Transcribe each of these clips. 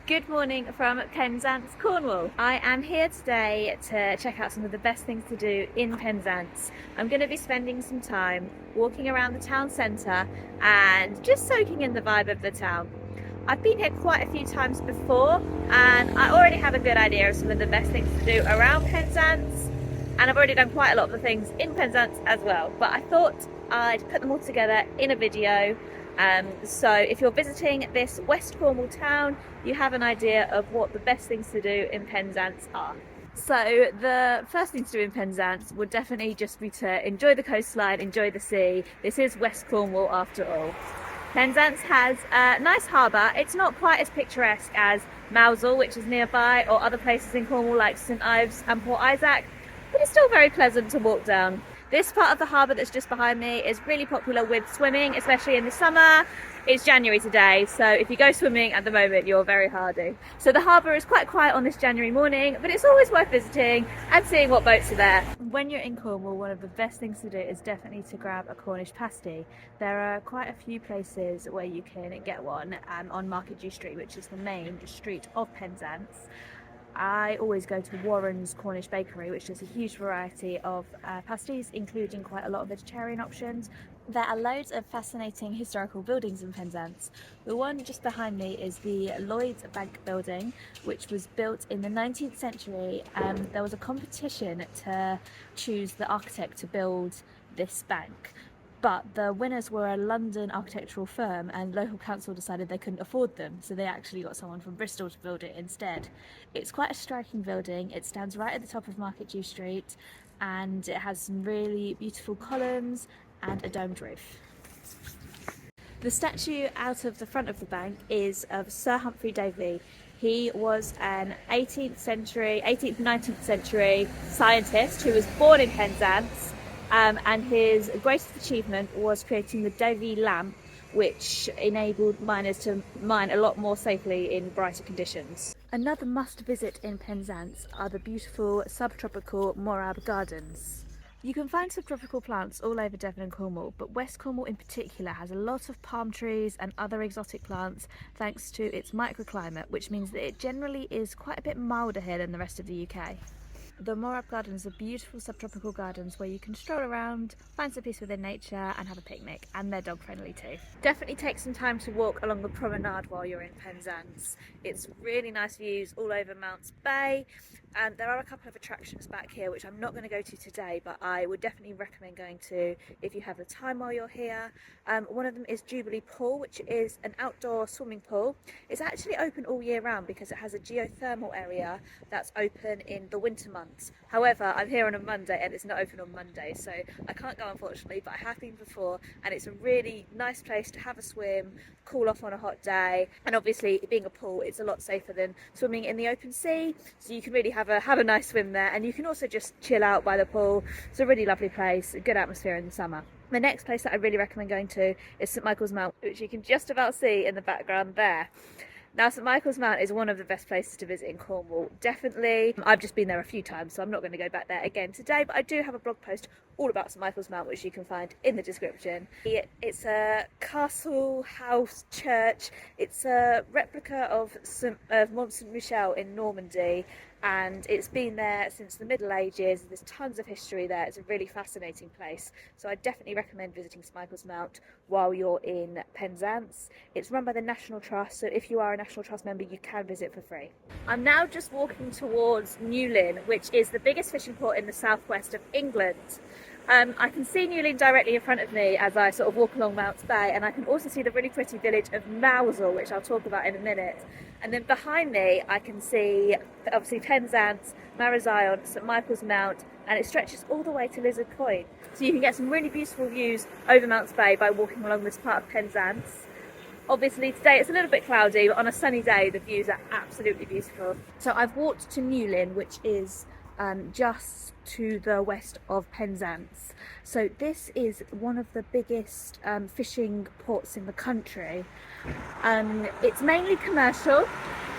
Good morning from Penzance, Cornwall. I am here today to check out some of the best things to do in Penzance. I'm going to be spending some time walking around the town centre and just soaking in the vibe of the town. I've been here quite a few times before and I already have a good idea of some of the best things to do around Penzance, and I've already done quite a lot of the things in Penzance as well, but I thought I'd put them all together in a video. So if you're visiting this West Cornwall town, you have an idea of what the best things to do in Penzance are. So the first thing to do in Penzance would definitely just be to enjoy the coastline, enjoy the sea. This is West Cornwall after all. Penzance has a nice harbour. It's not quite as picturesque as Mousehole, which is nearby, or other places in Cornwall like St Ives and Port Isaac, but it's still very pleasant to walk down. This part of the harbour that's just behind me is really popular with swimming, especially in the summer. It's January today, so if you go swimming at the moment, you're very hardy. So the harbour is quite quiet on this January morning, but it's always worth visiting and seeing what boats are there. When you're in Cornwall, one of the best things to do is definitely to grab a Cornish pasty. There are quite a few places where you can get one on Market Dew Street, which is the main street of Penzance. I always go to Warren's Cornish Bakery, which has a huge variety of pasties, including quite a lot of vegetarian options. There are loads of fascinating historical buildings in Penzance. The one just behind me is the Lloyd's Bank building, which was built in the 19th century. There was a competition to choose the architect to build this bank, but the winners were a London architectural firm and local council decided they couldn't afford them, so they actually got someone from Bristol to build it instead. It's quite a striking building. It stands right at the top of Market Dew Street and it has some really beautiful columns and a domed roof. The statue out of the front of the bank is of Sir Humphrey Davy. He was an 18th and 19th century scientist who was born in Penzance. And his greatest achievement was creating the Davy lamp, which enabled miners to mine a lot more safely in brighter conditions. Another must visit in Penzance are the beautiful subtropical Morab gardens. You can find subtropical plants all over Devon and Cornwall, but West Cornwall in particular has a lot of palm trees and other exotic plants thanks to its microclimate, which means that it generally is quite a bit milder here than the rest of the UK. The Morab Gardens are beautiful subtropical gardens where you can stroll around, find some peace within nature and have a picnic, and they're dog friendly too. Definitely take some time to walk along the promenade while you're in Penzance. It's really nice views all over Mounts Bay, and there are a couple of attractions back here which I'm not going to go to today, but I would definitely recommend going to if you have the time while you're here. One of them is Jubilee Pool, which is an outdoor swimming pool. It's actually open all year round because it has a geothermal area that's open in the winter months. However, I'm here on a Monday and it's not open on Monday, so I can't go unfortunately, but I have been before and it's a really nice place to have a swim, cool off on a hot day, and obviously being a pool, it's a lot safer than swimming in the open sea, so you can really have a nice swim there, and you can also just chill out by the pool. It's a really lovely place, a good atmosphere in the summer. The next place that I really recommend going to is St Michael's Mount, which you can just about see in the background there. Now, St Michael's Mount is one of the best places to visit in Cornwall, definitely. I've just been there a few times, so I'm not going to go back there again today, but I do have a blog post all about St Michael's Mount, which you can find in the description. It's a castle, house, church. It's a replica of Mont Saint Michel in Normandy, and it's been there since the Middle Ages. There's tons of history there. It's a really fascinating place, so I definitely recommend visiting St Michael's Mount while you're in Penzance. It's run by the National Trust, so if you are a National Trust member you can visit for free. I'm now just walking towards Newlyn, which is the biggest fishing port in the southwest of England. I can see Newlyn directly in front of me as I sort of walk along Mounts Bay, and I can also see the really pretty village of Mousehole, which I'll talk about in a minute. And then behind me I can see obviously Penzance, Marazion, St Michael's Mount, and it stretches all the way to Lizard Point. So you can get some really beautiful views over Mounts Bay by walking along this part of Penzance. Obviously today it's a little bit cloudy, but on a sunny day the views are absolutely beautiful. So I've walked to Newlyn, which is just to the west of Penzance. So this is one of the biggest fishing ports in the country. It's mainly commercial,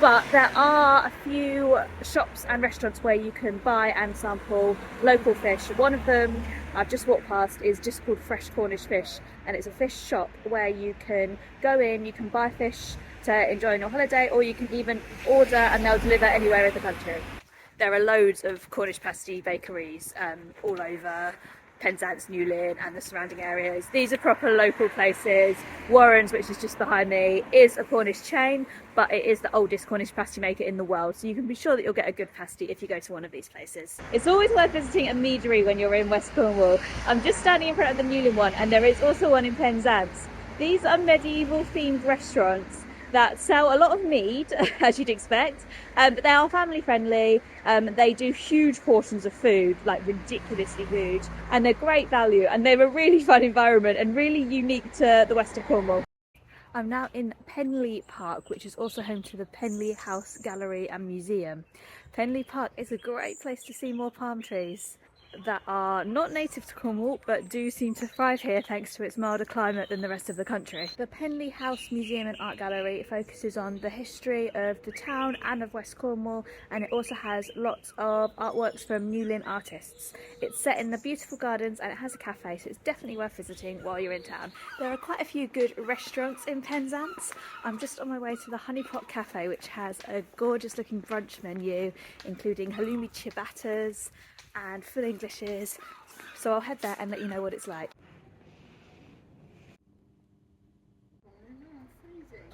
but there are a few shops and restaurants where you can buy and sample local fish. One of them I've just walked past is just called Fresh Cornish Fish, and it's a fish shop where you can go in, you can buy fish to enjoy on your holiday, or you can even order and they'll deliver anywhere in the country. There are loads of Cornish pasty bakeries all over Penzance, Newlyn and the surrounding areas. These are proper local places. Warren's, which is just behind me, is a Cornish chain, but it is the oldest Cornish pasty maker in the world, so you can be sure that you'll get a good pasty if you go to one of these places. It's always worth visiting a meadery when you're in West Cornwall. I'm just standing in front of the Newlyn one, and there is also one in Penzance. These are medieval themed restaurants that sell a lot of mead, as you'd expect, but they are family friendly. They do huge portions of food, like ridiculously huge, and they're great value, and they're a really fun environment and really unique to the west of Cornwall. I'm now in Penlee Park, which is also home to the Penlee Gallery and Museum. Penlee Park is a great place to see more palm trees that are not native to Cornwall but do seem to thrive here thanks to its milder climate than the rest of the country. The Penlee House Museum and Art Gallery focuses on the history of the town and of West Cornwall, and it also has lots of artworks from Newlyn artists. It's set in the beautiful gardens and it has a cafe, so it's definitely worth visiting while you're in town. There are quite a few good restaurants in Penzance. I'm just on my way to the Honey Pot Cafe, which has a gorgeous looking brunch menu including halloumi ciabattas and full Englishes, so I'll head there and let you know what it's like.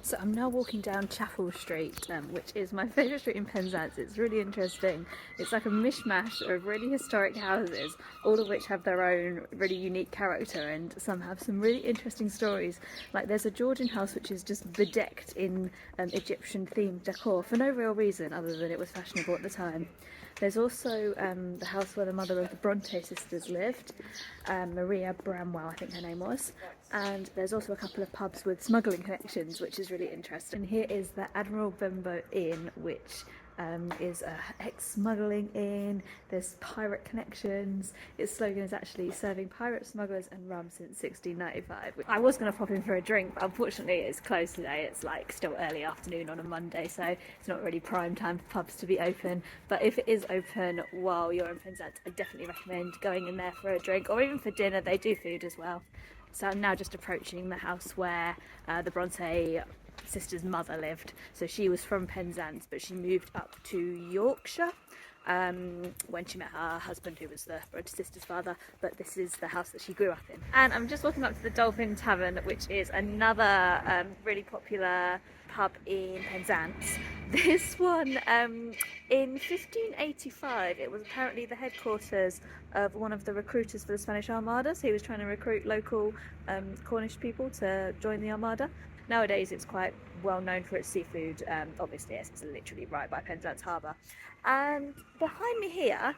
So I'm now walking down Chapel Street, which is my favourite street in Penzance. It's really interesting. It's like a mishmash of really historic houses, all of which have their own really unique character, and some have some really interesting stories. Like there's a Georgian house which is just bedecked in Egyptian themed decor for no real reason other than it was fashionable at the time. There's also the house where the mother of the Bronte sisters lived, Maria Bramwell I think her name was, and there's also a couple of pubs with smuggling connections, which is really interesting. And here is the Admiral Benbow Inn, which is a ex-smuggling inn. There's pirate connections. Its slogan is actually serving pirates, smugglers and rum since 1695. I was going to pop in for a drink, but unfortunately it's closed today. It's like still early afternoon on a Monday, so it's not really prime time for pubs to be open. But if it is open while you're in Penzance, I definitely recommend going in there for a drink, or even for dinner. They do food as well. So I'm now just approaching the house where the Bronte sister's mother lived. So she was from Penzance, but she moved up to Yorkshire when she met her husband, who was the Bronte sister's father, but this is the house that she grew up in. And I'm just walking up to the Dolphin Tavern, which is another really popular pub in Penzance. This one, in 1585, it was apparently the headquarters of one of the recruiters for the Spanish Armada, so he was trying to recruit local Cornish people to join the Armada. Nowadays it's quite well known for its seafood, obviously it's literally right by Penzance Harbour. And behind me here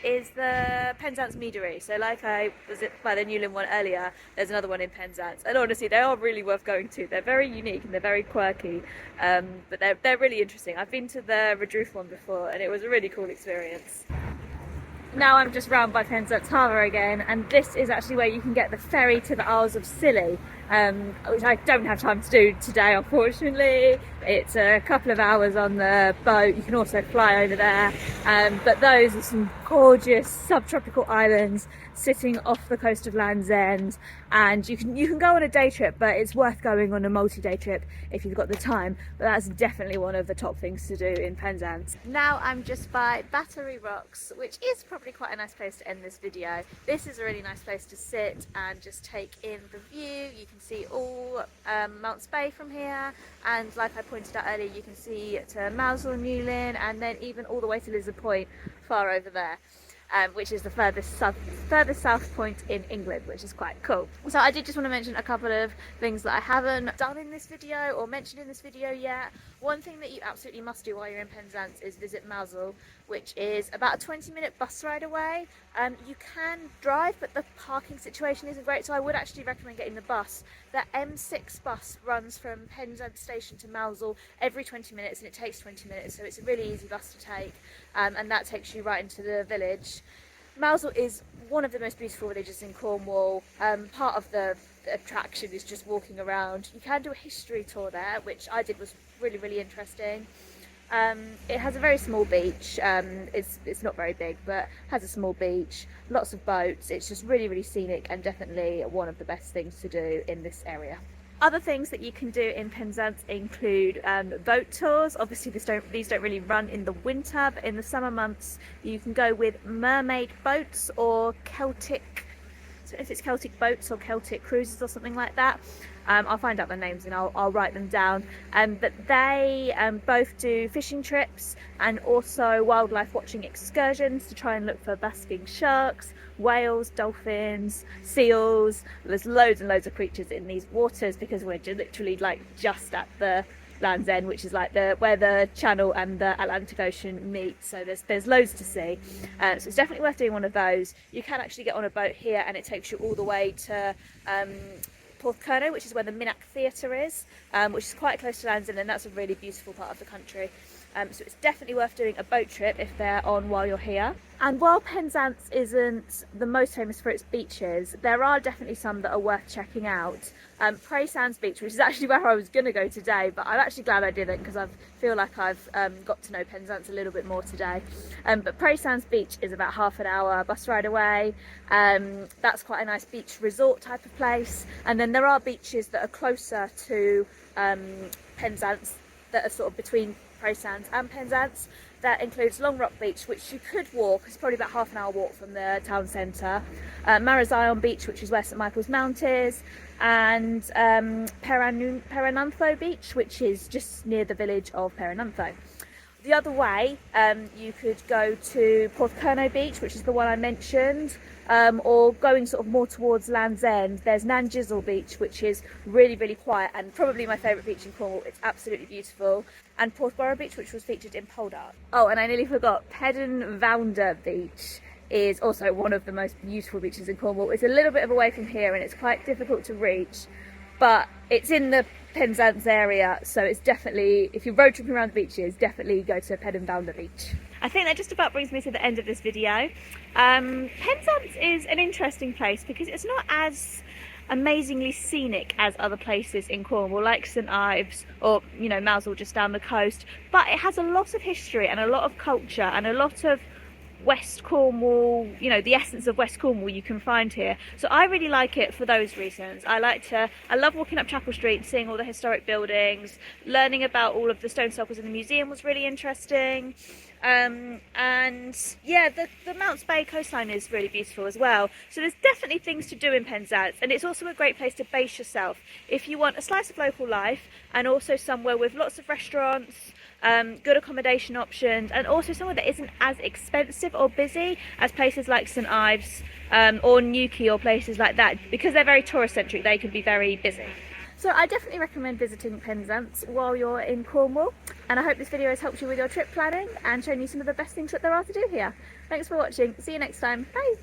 is the Penzance Meadery. So like I was by the Newlyn one earlier, there's another one in Penzance, and honestly they are really worth going to. They're very unique and they're very quirky, but they're really interesting. I've been to the Redruth one before and it was a really cool experience. Now I'm just round by Penzance Harbour again, and this is actually where you can get the ferry to the Isles of Scilly, which I don't have time to do today unfortunately. It's a couple of hours on the boat. You can also fly over there, but those are some gorgeous subtropical islands sitting off the coast of Land's End, and you can go on a day trip, but it's worth going on a multi-day trip if you've got the time. But that's definitely one of the top things to do in Penzance. Now I'm just by Battery Rocks, which is probably quite a nice place to end this video. This is a really nice place to sit and just take in the view. You can see all Mounts Bay from here, and like I pointed out earlier, you can see to Mousel and Newlyn, and then even all the way to Lizard Point far over there. Which is the furthest south point in England, which is quite cool. So I did just want to mention a couple of things that I haven't done in this video or mentioned in this video yet. One thing that you absolutely must do while you're in Penzance is visit Mousel, which is about a 20-minute bus ride away. You can drive, but the parking situation isn't great, so I would actually recommend getting the bus. The M6 bus runs from Penzance station to Mousel every 20 minutes, and it takes 20 minutes, so it's a really easy bus to take, and that takes you right into the village. Mousel is one of the most beautiful villages in Cornwall. Part of the attraction is just walking around. You can do a history tour there, which I did, was really, really interesting. It has a very small beach. It's not very big, but has a small beach, lots of boats. It's just really, really scenic, and definitely one of the best things to do in this area. Other things that you can do in Penzance include boat tours. Obviously these don't really run in the winter, but in the summer months you can go with mermaid boats or Celtic, so if it's Celtic boats or Celtic cruises or something like that. I'll find out the names and I'll write them down. But they both do fishing trips and also wildlife watching excursions to try and look for basking sharks, whales, dolphins, seals. There's loads and loads of creatures in these waters because we're literally like just at the Land's End, which is like where the Channel and the Atlantic Ocean meet, so there's loads to see. So it's definitely worth doing one of those. You can actually get on a boat here and it takes you all the way to Porthcurno, which is where the Minack Theatre is, which is quite close to Land's End, and that's a really beautiful part of the country. So it's definitely worth doing a boat trip if they're on while you're here. And while Penzance isn't the most famous for its beaches, there are definitely some that are worth checking out. Penzance Beach, which is actually where I was going to go today, but I'm actually glad I didn't because I feel like I've got to know Penzance a little bit more today. But Penzance Beach is about half an hour bus ride away. That's quite a nice beach resort type of place. And then there are beaches that are closer to Penzance that are sort of between Penzance and Penzance. That includes Long Rock Beach, which you could walk, it's probably about half an hour walk from the town centre, Marazion Beach, which is where St Michael's Mount is, and Peranantho Beach, which is just near the village of Peranantho. The other way, you could go to Porthcurno Beach, which is the one I mentioned, or going sort of more towards Land's End, there's Nanjizzle Beach, which is really, really quiet and probably my favourite beach in Cornwall. It's absolutely beautiful. And Porthborough Beach, which was featured in Poldark. Oh, and I nearly forgot, Penlee Beach is also one of the most beautiful beaches in Cornwall. It's a little bit of away from here and it's quite difficult to reach, but it's in the Penzance area, so it's definitely, if you're road tripping around the beaches, definitely go to Penlee Beach. I think that just about brings me to the end of this video. Penzance is an interesting place because it's not as amazingly scenic as other places in Cornwall, like St Ives or, you know, Mousehole just down the coast, but it has a lot of history and a lot of culture and a lot of West Cornwall, you know, the essence of West Cornwall you can find here. So I really like it for those reasons. I love walking up Chapel Street, seeing all the historic buildings, learning about all of the stone circles in the museum was really interesting. And yeah, the Mounts Bay coastline is really beautiful as well. So there's definitely things to do in Penzance, and it's also a great place to base yourself if you want a slice of local life and also somewhere with lots of restaurants, good accommodation options, and also somewhere that isn't as expensive or busy as places like St Ives or Newquay or places like that. Because they're very tourist centric, they can be very busy. So I definitely recommend visiting Penzance while you're in Cornwall, and I hope this video has helped you with your trip planning and shown you some of the best things that there are to do here. Thanks for watching, see you next time, bye!